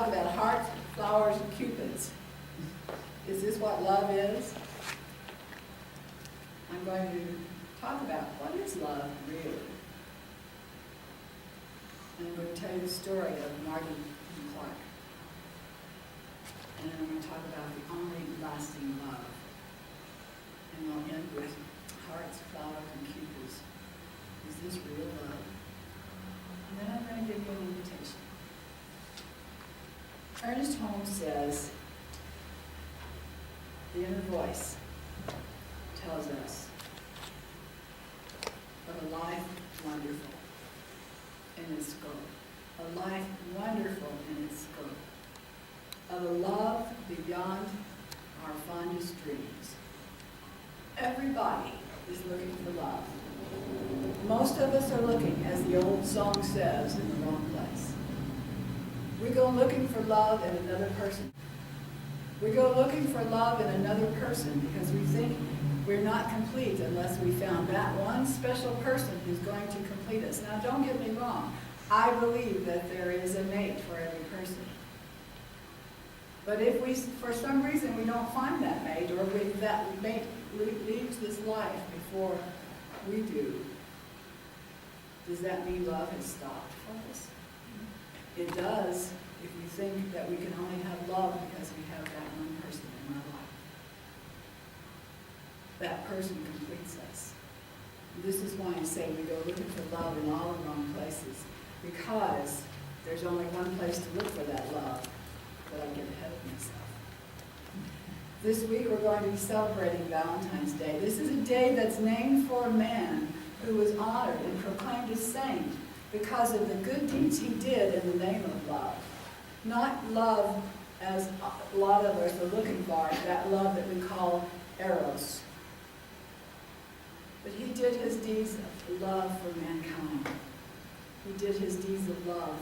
about hearts, flowers, and cupids. Is this what love is? I'm going to talk about what is love really. And I'm going to tell you the story of Marty and Clark. And then I'm going to talk about the only lasting love. And I'll end with hearts, flowers, and cupids. Is this real love? And then I'm going to give you an invitation. Ernest Holmes says, the inner voice tells us of a life wonderful in its scope, a life wonderful in its scope, of a love beyond our fondest dreams. Everybody is looking for love. Most of us are looking, as the old song says, in the wrong place. We go looking for love in another person. We go looking for love in another person because we think we're not complete unless we found that one special person who's going to complete us. Now, don't get me wrong. I believe that there is a mate for every person. But if we, for some reason, we don't find that mate, or that mate leaves this life before we do, does that mean love has stopped for us? It does if we think that we can only have love because we have that one person in our life. That person completes us. This is why I say we go looking for love in all the wrong places, because there's only one place to look for that love, but I get ahead of myself. This week we're going to be celebrating Valentine's Day. This is a day that's named for a man who was honored and proclaimed a saint because of the good deeds he did in the name of love. Not love as a lot of us are looking for, that love that we call eros. But he did his deeds of love for mankind. He did his deeds of love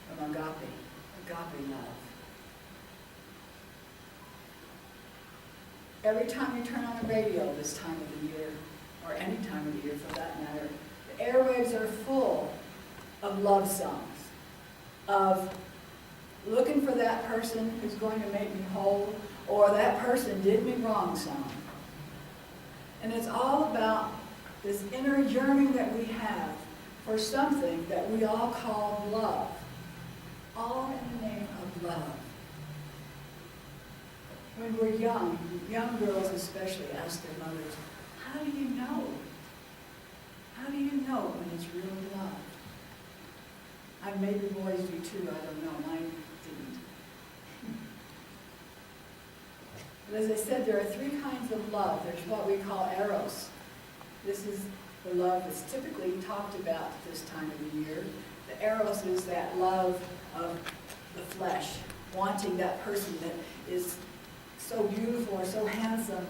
from agape love. Every time you turn on the radio this time of the year, or any time of the year for that matter, the airwaves are full of love songs, of looking for that person who's going to make me whole, or that person did me wrong song. And it's all about this inner yearning that we have for something that we all call love, all in the name of love. When we're young girls especially ask their mothers, how do you know? How do you know when it's really love? Maybe boys do too, I don't know. Mine didn't. But as I said, there are three kinds of love. There's what we call eros. This is the love that's typically talked about this time of the year. The eros is that love of the flesh, wanting that person that is so beautiful or so handsome,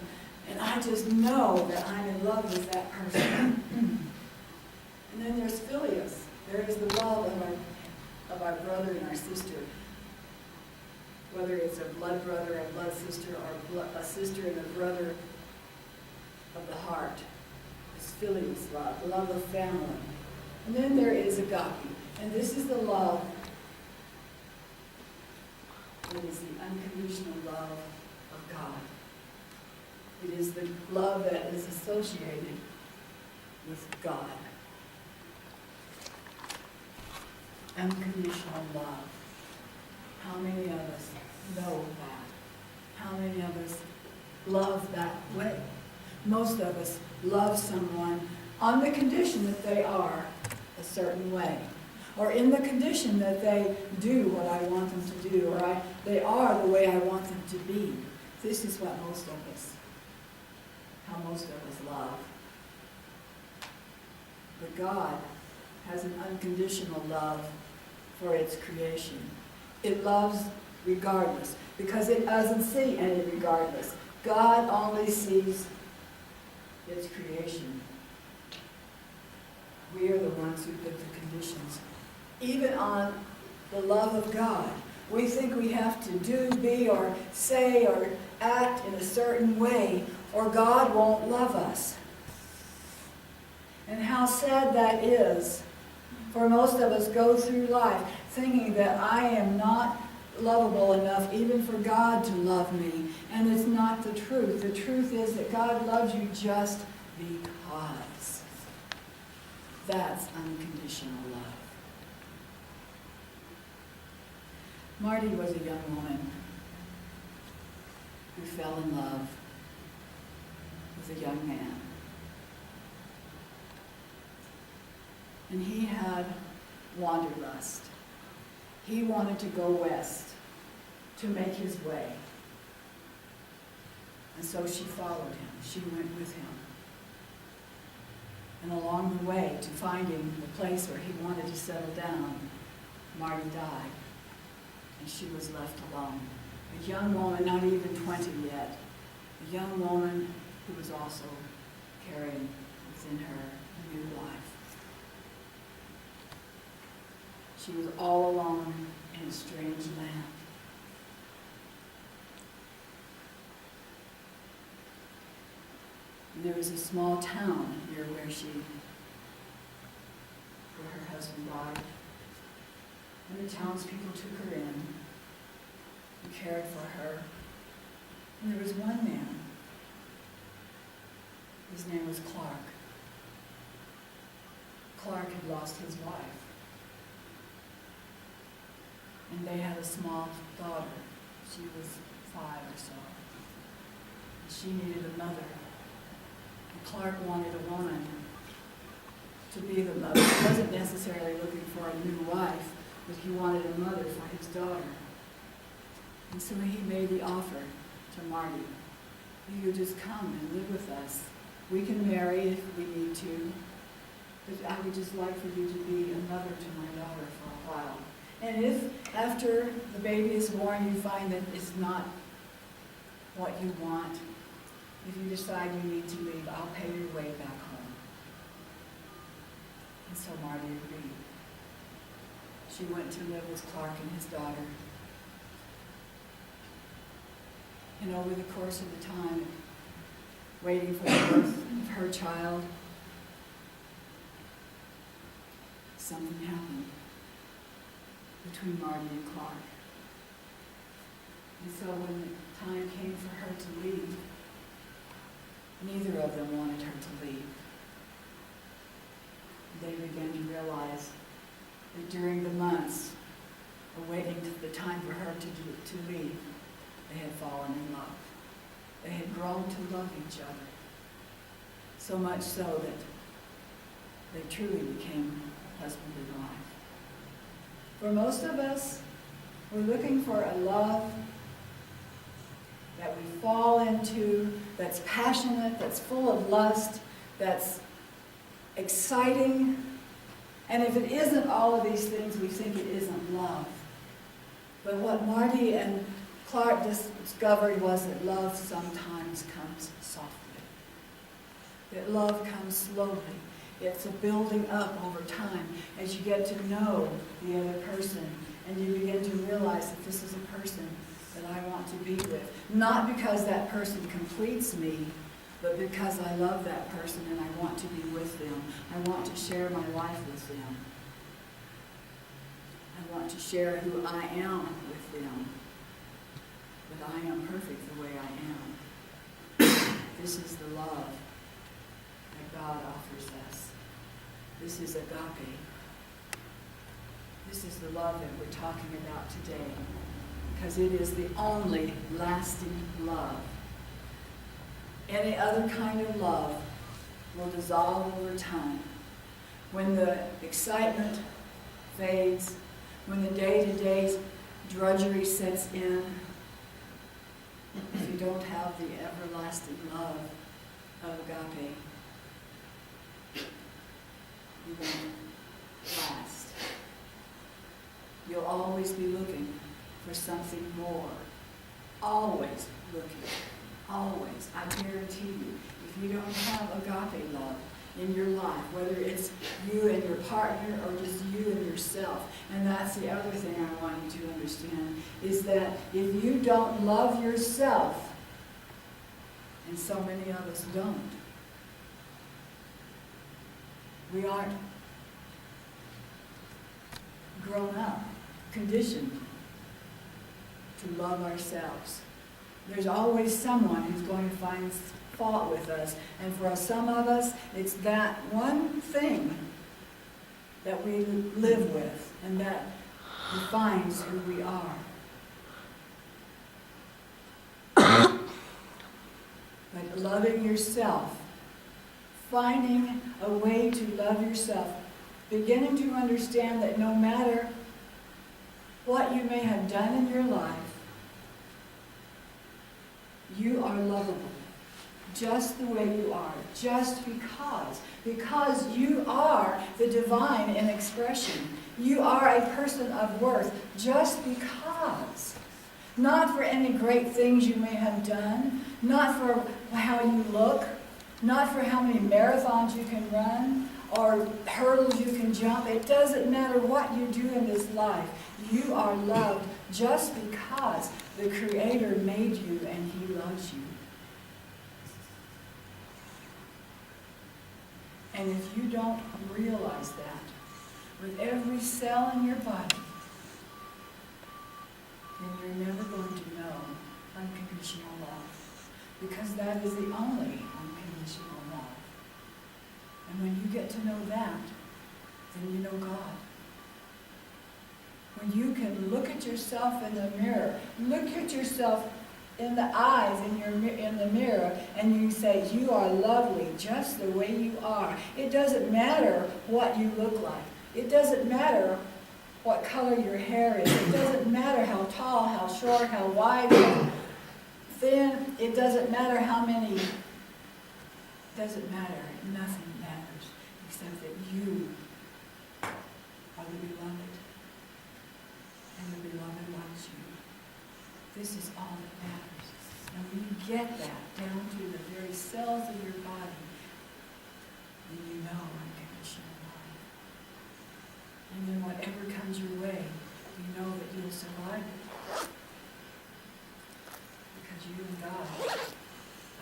and I just know that I'm in love with that person. And then there's philios. There is the love of our brother and our sister. Whether it's a blood brother and blood sister, or a sister and a brother of the heart. It's philios love, the love of family. And then there is agape. And this is the love that is the unconditional love of God. It is the love that is associated with God. Unconditional love. How many of us know that? How many of us love that way? Most of us love someone on the condition that they are a certain way, or in the condition that they do what I want them to do, or they are the way I want them to be. This is what how most of us love. But God has an unconditional love for its creation. It loves regardless, because it doesn't see any regardless. God only sees its creation. We are the ones who put the conditions. Even on the love of God, we think we have to do, be, or say, or act in a certain way, or God won't love us. And how sad that is for most of us go through life thinking that I am not lovable enough even for God to love me. And it's not the truth. The truth is that God loves you just because. That's unconditional love. Marty was a young woman who fell in love with a young man. And he had wanderlust. He wanted to go west to make his way. And so she followed him. She went with him. And along the way to finding the place where he wanted to settle down, Marty died. And she was left alone. A young woman, not even 20 yet, a young woman who was also carrying within her a new life. She was all alone in a strange land. And there was a small town near where her husband died. And the townspeople took her in and cared for her. And there was one man. His name was Clark. Clark had lost his wife. And they had a small daughter. She was 5 or so. And she needed a mother. And Clark wanted a woman to be the mother. He wasn't necessarily looking for a new wife, but he wanted a mother for his daughter. And so he made the offer to Marty. You just come and live with us. We can marry if we need to, but I would just like for you to be a mother to my daughter for a while. And if after the baby is born you find that it's not what you want, if you decide you need to leave, I'll pay your way back home. And so Marty agreed. She went to live with Clark and his daughter. And over the course of the time, waiting for the birth of her child, something happened between Marty and Clark. And so when the time came for her to leave, neither of them wanted her to leave. They began to realize that during the months awaiting the time for her to leave, they had fallen in love. They had grown to love each other. So much so that they truly became husband and wife. For most of us, we're looking for a love that we fall into, that's passionate, that's full of lust, that's exciting. And if it isn't all of these things, we think it isn't love. But what Marty and Clark discovered was that love sometimes comes softly. That love comes slowly. It's a building up over time as you get to know the other person and you begin to realize that this is a person that I want to be with. Not because that person completes me, but because I love that person and I want to be with them. I want to share my life with them. I want to share who I am with them. But I am perfect the way I am. This is the love that God offers us. This is agape. This is the love that we're talking about today, because it is the only lasting love. Any other kind of love will dissolve over time. When the excitement fades, when the day-to-day drudgery sets in, if you don't have the everlasting love of agape, you won't last. You'll always be looking for something more. Always looking. Always. I guarantee you, if you don't have agape love in your life, whether it's you and your partner or just you and yourself, and that's the other thing I want you to understand, is that if you don't love yourself, and so many of us don't, we aren't grown up, conditioned to love ourselves. There's always someone who's going to find fault with us. And for some of us, it's that one thing that we live with and that defines who we are. But loving yourself, finding a way to love yourself, beginning to understand that no matter what you may have done in your life, you are lovable, just the way you are, just because you are the divine in expression. You are a person of worth, just because. Not for any great things you may have done, not for how you look, not for how many marathons you can run, or hurdles you can jump. It doesn't matter what you do in this life. You are loved just because the Creator made you and He loves you. And if you don't realize that, with every cell in your body, then you're never going to know unconditional love. Because that is the only unconditional love. And when you get to know that, then you know God. When you can look at yourself in the mirror, look at yourself in the eyes in the mirror, and you say, you are lovely just the way you are. It doesn't matter what you look like. It doesn't matter what color your hair is. It doesn't matter how tall, how short, how wide, how thin. It doesn't matter how many. It doesn't matter. Nothing matters except that you are the beloved. And the beloved loves you. This is all that matters. And when you get that down to the very cells of your body, then you know unconditional love. And then whatever comes your way, you know that you'll survive it. Because you and God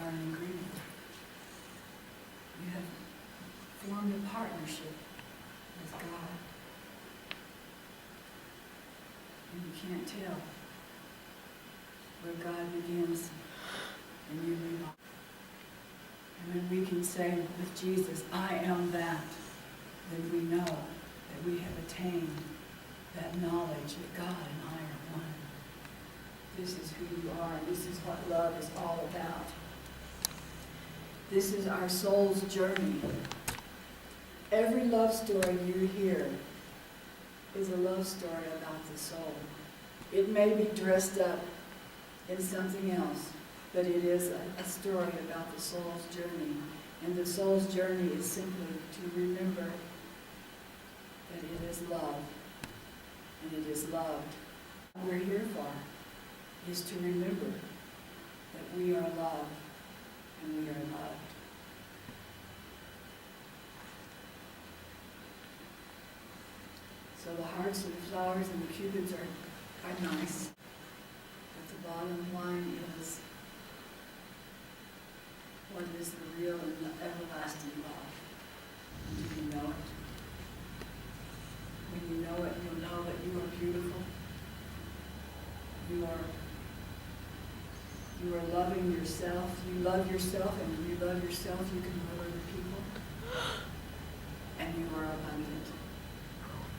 are in agreement. You have formed a partnership with God. And you can't tell where God begins and you leave off. And when we can say with Jesus, I am that, then we know that we have attained that knowledge that God and I are one. This is who you are. This is what love is all about. This is our soul's journey. Every love story you hear is a love story about the soul. It may be dressed up in something else, but it is a story about the soul's journey. And the soul's journey is simply to remember that it is love, and it is loved. What we're here for is to remember that we are loved, and we are loved. So the hearts and the flowers and the cupids are nice. But the bottom line is, what is the real and the everlasting love? Do you know it? When you know it, you'll know that you are beautiful. You are loving yourself. You love yourself, and when you love yourself, you can love other people. And you are abundant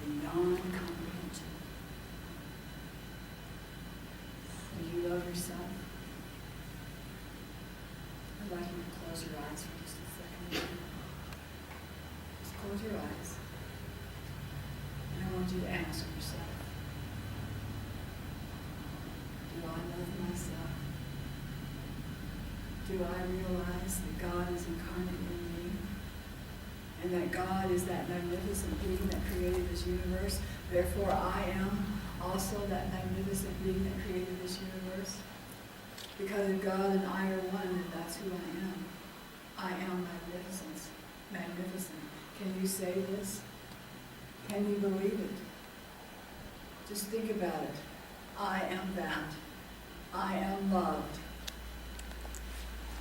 beyond comprehension. Do you love yourself? I'd like you to close your eyes for just a second. Just close your eyes. And I want you to ask yourself, do I love myself? Do I realize that God is incarnate in me? And that God is that magnificent being that created this universe? Therefore, I am also that magnificent being that created this universe. Because if God and I are one, then that's who I am. I am magnificence. Magnificent. Can you say this? Can you believe it? Just think about it. I am that. I am loved.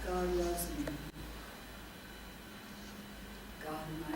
God loves me. God and I